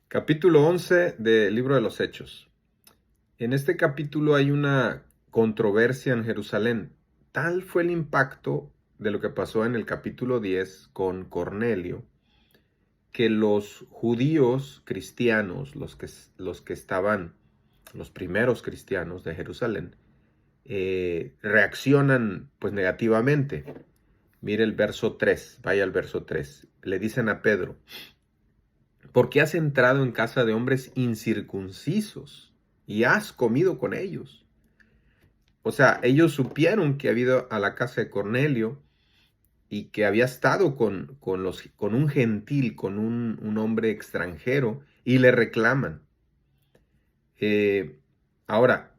Capítulo 11 del libro de los Hechos. En este capítulo hay una controversia en Jerusalén. Tal fue el impacto de lo que pasó en el capítulo 10 con Cornelio, que los judíos cristianos, los que estaban, los primeros cristianos de Jerusalén, reaccionan pues negativamente. Mire el verso 3, vaya al verso 3. Le dicen a Pedro: ¿por qué has entrado en casa de hombres incircuncisos y has comido con ellos? O sea, ellos supieron que había ido a la casa de Cornelio y que había estado con un gentil, con un hombre extranjero, y le reclaman. Eh, Ahora,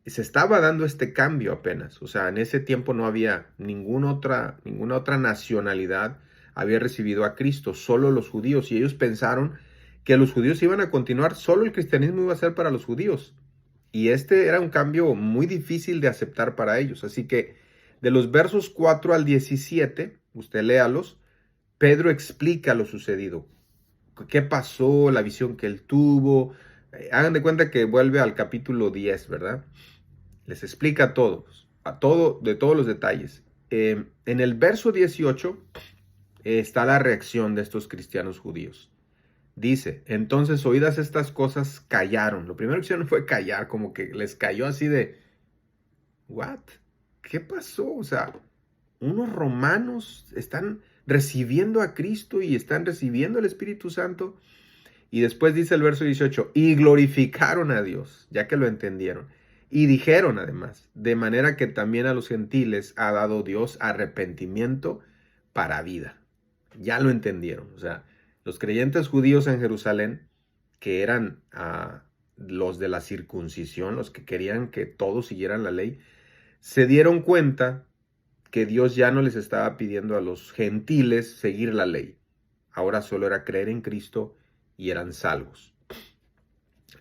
se estaba dando este cambio apenas. O sea, en ese tiempo no había ninguna otra nacionalidad había recibido a Cristo, solo los judíos. Y ellos pensaron que los judíos iban a continuar, solo el cristianismo iba a ser para los judíos. Y este era un cambio muy difícil de aceptar para ellos. Así que de los versos 4 al 17, usted léalos, Pedro explica lo sucedido. ¿Qué pasó? La visión que él tuvo. Hagan de cuenta que vuelve al capítulo 10, ¿verdad? Les explica de todos los detalles. En el verso 18 está la reacción de estos cristianos judíos. Dice: entonces, oídas estas cosas, callaron. Lo primero que hicieron fue callar, como que les cayó así de, ¿what? ¿Qué pasó? O sea, unos romanos están recibiendo a Cristo y están recibiendo el Espíritu Santo. Y después dice el verso 18, y glorificaron a Dios, ya que lo entendieron. Y dijeron además, de manera que también a los gentiles ha dado Dios arrepentimiento para vida. Ya lo entendieron. O sea, los creyentes judíos en Jerusalén, que eran los de la circuncisión, los que querían que todos siguieran la ley, se dieron cuenta que Dios ya no les estaba pidiendo a los gentiles seguir la ley. Ahora solo era creer en Cristo y eran salvos.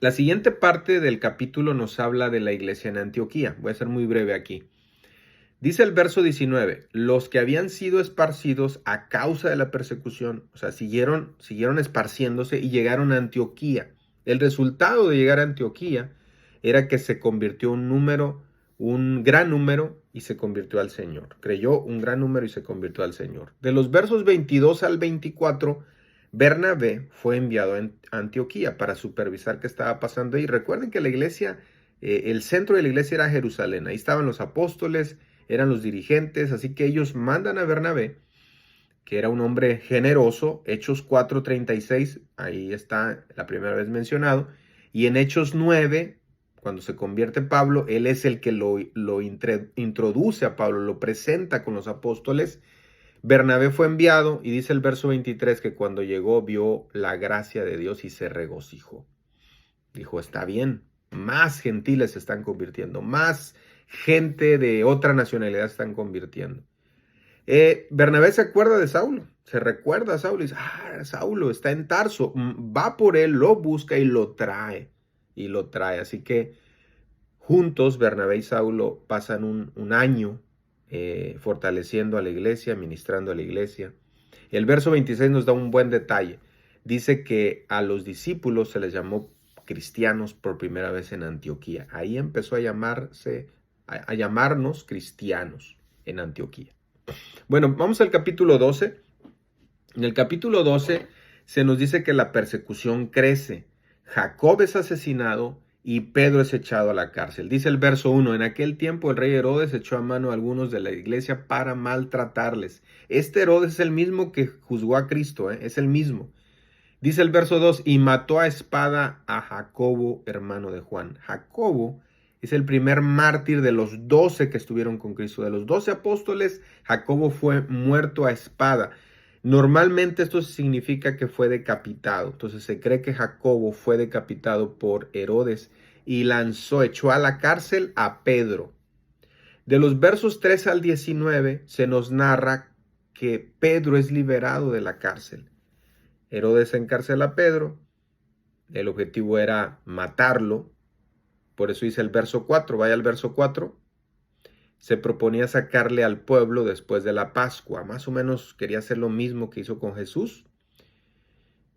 La siguiente parte del capítulo nos habla de la iglesia en Antioquía. Voy a ser muy breve aquí. Dice el verso 19, los que habían sido esparcidos a causa de la persecución, o sea, siguieron esparciéndose y llegaron a Antioquía. El resultado de llegar a Antioquía era que se convirtió un gran número, y se convirtió al Señor. Creyó un gran número y se convirtió al Señor. De los versos 22 al 24, Bernabé fue enviado a Antioquía para supervisar qué estaba pasando ahí. Recuerden que la iglesia, el centro de la iglesia era Jerusalén. Ahí estaban los apóstoles, eran los dirigentes, así que ellos mandan a Bernabé, que era un hombre generoso. Hechos 4:36, ahí está la primera vez mencionado, y en Hechos 9, cuando se convierte Pablo, él es el que lo introduce a Pablo, lo presenta con los apóstoles. Bernabé fue enviado y dice el verso 23 que cuando llegó vio la gracia de Dios y se regocijó. Dijo, está bien, más gentiles se están convirtiendo, más gente de otra nacionalidad se están convirtiendo. Bernabé se acuerda de Saulo, se recuerda a Saulo y dice, Saulo está en Tarso, va por él, lo busca y lo trae. Así que juntos Bernabé y Saulo pasan un año fortaleciendo a la iglesia, ministrando a la iglesia. El verso 26 nos da un buen detalle. Dice que a los discípulos se les llamó cristianos por primera vez en Antioquía. Ahí empezó a llamarnos cristianos en Antioquía. Bueno, vamos al capítulo 12. En el capítulo 12 se nos dice que la persecución crece. Jacob es asesinado y Pedro es echado a la cárcel. Dice el verso 1, en aquel tiempo el rey Herodes echó a mano a algunos de la iglesia para maltratarles. Este Herodes es el mismo que juzgó a Cristo, es el mismo. Dice el verso 2, y mató a espada a Jacobo, hermano de Juan. Jacobo es el primer mártir de los 12 que estuvieron con Cristo. De los 12 apóstoles, Jacobo fue muerto a espada. Normalmente esto significa que fue decapitado. Entonces se cree que Jacobo fue decapitado por Herodes y echó a la cárcel a Pedro. De los versos 3 al 19 se nos narra que Pedro es liberado de la cárcel. Herodes encarcela a Pedro, el objetivo era matarlo, por eso dice el verso 4, vaya al verso 4, se proponía sacarle al pueblo después de la Pascua, más o menos quería hacer lo mismo que hizo con Jesús.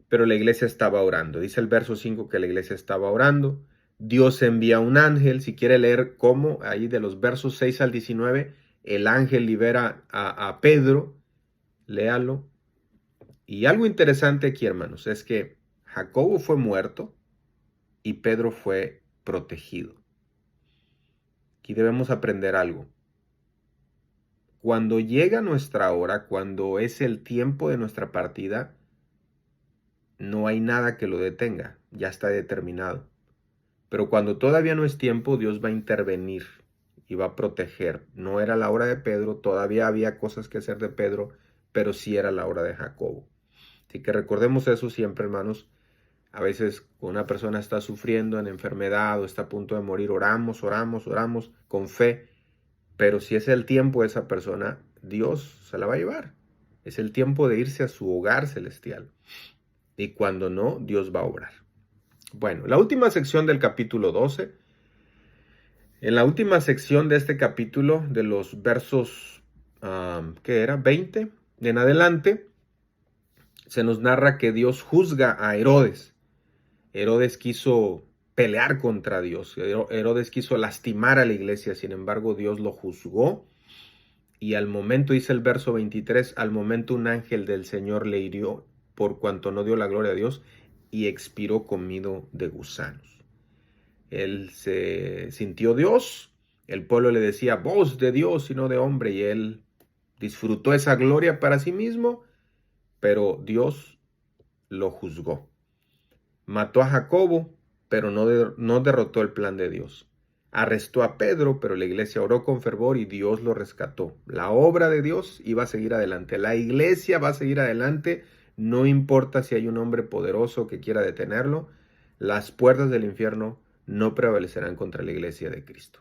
pero la iglesia estaba orando. Dice el verso 5 que la iglesia estaba orando. Dios envía un ángel. Si quiere leer cómo, ahí de los versos 6 al 19, el ángel libera a Pedro. Léalo. Y algo interesante aquí, hermanos, es que Jacobo fue muerto y Pedro fue protegido. Aquí debemos aprender algo. Cuando llega nuestra hora, cuando es el tiempo de nuestra partida, no hay nada que lo detenga, ya está determinado. Pero cuando todavía no es tiempo, Dios va a intervenir y va a proteger. No era la hora de Pedro, todavía había cosas que hacer de Pedro, pero sí era la hora de Jacobo. Así que recordemos eso siempre, hermanos. A veces una persona está sufriendo en enfermedad o está a punto de morir, oramos con fe. Pero si es el tiempo de esa persona, Dios se la va a llevar. Es el tiempo de irse a su hogar celestial. Y cuando no, Dios va a obrar. Bueno, la última sección del capítulo 12. En la última sección de este capítulo, de los versos, ¿qué era? 20 en adelante, se nos narra que Dios juzga a Herodes. Herodes quiso pelear contra Dios. Herodes quiso lastimar a la iglesia. Sin embargo, Dios lo juzgó. Y al momento, dice el verso 23, al momento un ángel del Señor le hirió por cuanto no dio la gloria a Dios y expiró comido de gusanos. Él se sintió Dios. El pueblo le decía voz de Dios y no de hombre. Y él disfrutó esa gloria para sí mismo, pero Dios lo juzgó. Mató a Jacobo, pero no derrotó el plan de Dios. Arrestó a Pedro, pero la iglesia oró con fervor y Dios lo rescató. La obra de Dios iba a seguir adelante. La iglesia va a seguir adelante. No importa si hay un hombre poderoso que quiera detenerlo. Las puertas del infierno no prevalecerán contra la iglesia de Cristo.